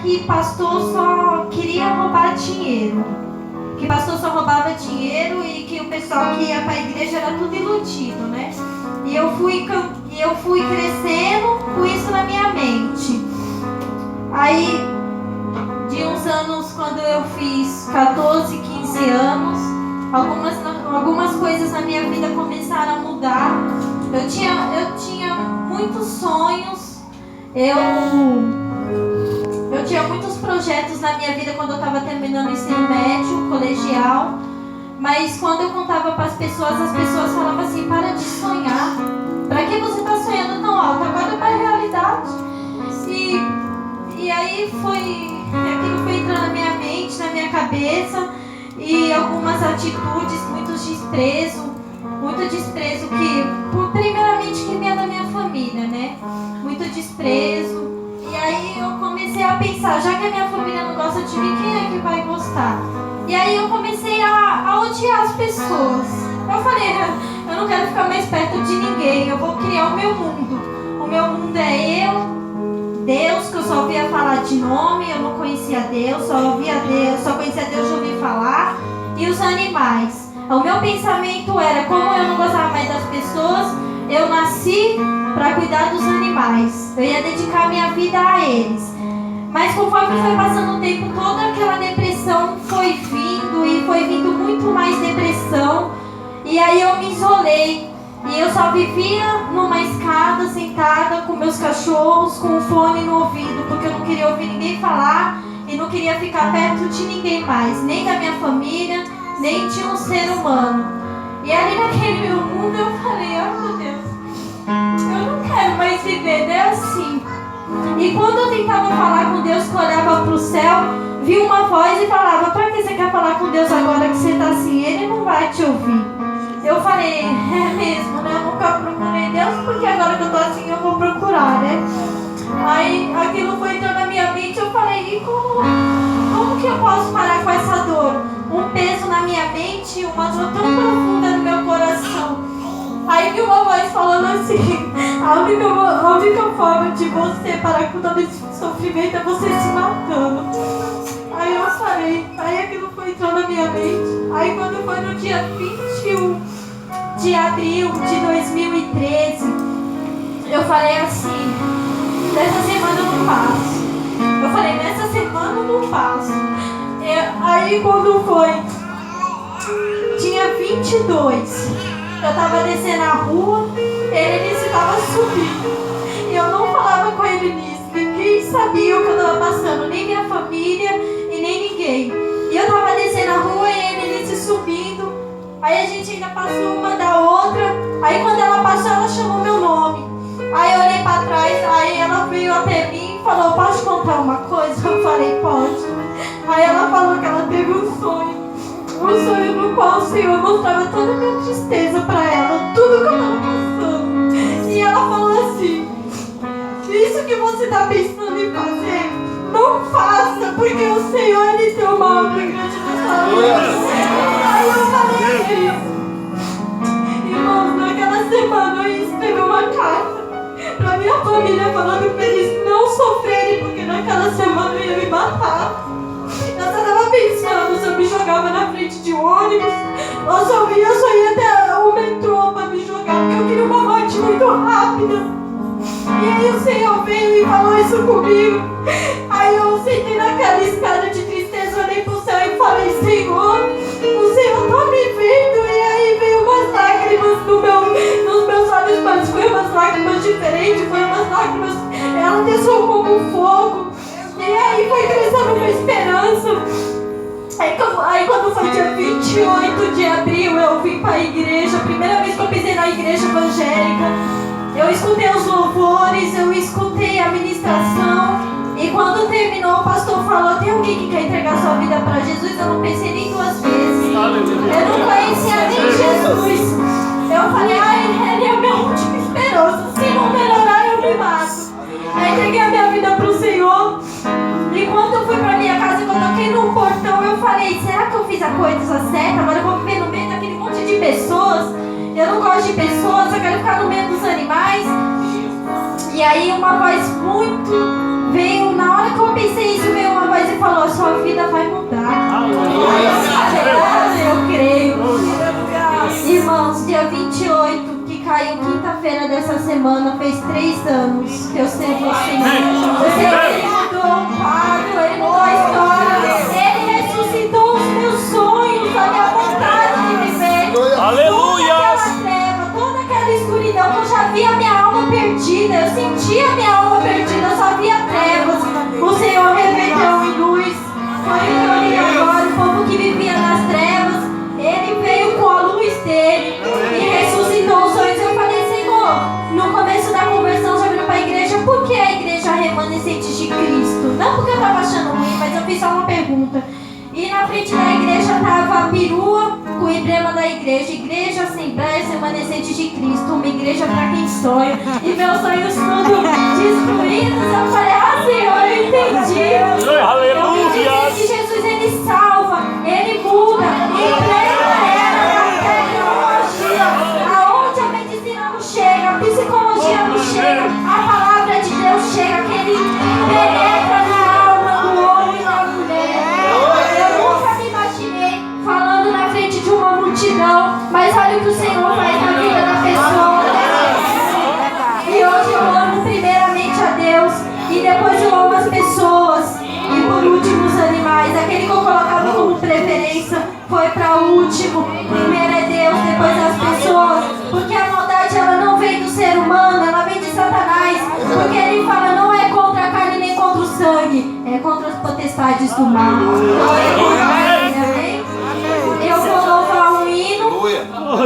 que pastor só queria roubar dinheiro. Que pastor só roubava dinheiro e que o pessoal que ia para a igreja era tudo iludido, né? E eu fui crescendo com isso na minha mente. Aí, de uns anos, quando eu fiz 14, 15 anos, algumas coisas na minha vida começaram a mudar. Eu tinha muitos sonhos. Eu tinha muitos projetos na minha vida quando eu estava terminando o ensino médio, colegial. Mas quando eu contava para as pessoas falavam assim: para de sonhar. Para que você está sonhando tão alto? Agora vai a realidade. E aí aquilo foi entrando na minha mente, na minha cabeça. E algumas atitudes, muito desprezo primeiramente que vinha da minha família, né? Muito desprezo. E aí eu comecei a pensar, já que a minha família não gosta de mim, quem é que vai gostar? E aí eu comecei a odiar as pessoas. Eu falei, eu não quero ficar mais perto de ninguém, eu vou criar o meu mundo. O meu mundo é Deus, que eu só ouvia falar de nome, eu não conhecia Deus, só conhecia Deus de ouvir falar, e os animais. O meu pensamento era, como eu não gostava mais das pessoas, eu nasci para cuidar dos animais. Eu ia dedicar minha vida a eles. Mas conforme foi passando o tempo, toda aquela depressão foi vindo, e foi vindo muito mais depressão. E aí eu me isolei. E eu só vivia numa escada, sentada com meus cachorros, com um fone no ouvido, porque eu não queria ouvir ninguém falar e não queria ficar perto de ninguém mais, nem da minha família, nem de um ser humano. E ali naquele meu mundo eu falei, meu Deus, eu não quero mais viver, né, assim. E quando eu tentava falar com Deus, que eu olhava para o céu, vi uma voz e falava, para que você quer falar com Deus agora que você está assim? Ele não vai te ouvir. Eu falei, é mesmo, né? Eu nunca procurei Deus, porque agora que eu tô assim eu vou procurar, né? Aí aquilo foi entrando na minha mente, eu falei, e como que eu posso parar com essa dor? Um peso na minha mente, uma dor tão profunda no meu coração. Aí vi uma voz falando assim, a única forma de você parar com todo esse sofrimento é você se matando. Aí eu falei, aí aquilo foi entrando na minha mente. Aí quando foi no dia 21 de abril de 2013, eu falei assim, nessa semana eu não passo. Eu falei, nessa semana eu não passo. Aí quando foi, dia 22, eu tava descendo a rua, ele estava subindo. E eu não falava com ele nisso. Ninguém sabia o que eu tava passando, nem minha família e nem ninguém. E eu tava descendo a rua e ele se subindo. Aí a gente ainda passou uma da outra. Aí quando ela passou, ela chamou meu nome. Aí eu olhei pra trás, aí ela veio até mim e falou, posso contar uma coisa? Eu falei, pode. Aí ela falou que ela teve um sonho no qual o Senhor mostrava toda a minha tristeza pra ela, tudo que eu tava passando. E ela falou assim, isso que você tá pensando em fazer, não faça, porque o Senhor, Ele tem uma obra grande na sua vida. Aí eu falei, irmãos, naquela semana eu escrevi uma carta pra minha família falando pra eles não sofrerem, porque naquela semana eu ia me matar. Eu só tava pensando se eu me jogava na frente de um ônibus, ou se eu só ia até o metrô pra me jogar, porque eu queria uma morte muito rápida. E aí o Senhor veio e falou isso comigo. Aí eu sentei naquela escada de tristeza, olhei pro céu e falei, Senhor, o Senhor tá me vendo. E aí veio umas lágrimas nos meus olhos, mas foi umas lágrimas diferentes, foi umas lágrimas, ela desceu como um fogo. E aí foi crescendo uma esperança. Aí quando foi dia 28 de abril, eu vim pra igreja, a primeira vez que eu pisei na igreja evangélica. Eu escutei os louvores, eu escutei a ministração. E quando terminou, o pastor falou, tem alguém que quer entregar sua vida para Jesus? Eu não pensei nem duas vezes. Eu não conhecia nem Jesus. Eu falei, ele é a minha última esperança. Se não melhorar, eu me mato. Aí entreguei a minha vida para o Senhor. E quando eu fui para minha casa, quando eu toquei no portão, eu falei, será que eu fiz a coisa certa? Agora eu vou viver no meio daquele monte de pessoas. Eu não gosto de pessoas, eu quero ficar no meio dos animais. E aí uma voz muito veio, na hora que eu pensei isso, vida vai mudar. Eu creio. Irmãos, dia 28, que caiu quinta-feira dessa semana, fez 3 anos que eu servi o Senhor. Ele mudou o quadro, Ele mudou a história, Ele ressuscitou os meus sonhos, a minha vontade de viver. Aleluia! Toda aquela escuridão que eu já via a minha alma perdida, eu sentia a minha alma perdida, eu só via trevas. O Senhor reverteu em luz. Foi o que eu li agora, o povo que vivia nas trevas, Ele veio com a luz dele e ressuscitou os sonhos. Eu falei, Senhor, no começo da conversão, já vindo para a igreja, por que a igreja remanescente de Cristo? Não porque eu estava achando ruim, mas eu fiz só uma pergunta. E na frente da igreja estava a perua com o emblema da igreja, Igreja Assembleia Remanescente de Cristo, uma igreja para quem sonha. E meus sonhos tudo destruídos. Eu falei, Senhor, eu entendi. Aleluia! Eu entendi que Jesus, Ele salva, Ele muda. Em plena era da tecnologia, aonde a medicina não chega, a psicologia não chega, a palavra de Deus chega, que Ele penetra na alma do homem e da mulher. Eu nunca me imaginei falando na frente de uma multidão, mas olha o que o Senhor faz na vida da pessoa. E hoje eu amo primeiramente a Deus, e depois eu amo as pessoas, e por último os animais. Aquele que eu colocava como preferência foi para o último. Primeiro é Deus, depois as pessoas, porque a maldade ela não vem do ser humano, ela vem de Satanás, porque ele fala, não é contra a carne nem contra o sangue, é contra as potestades do mal.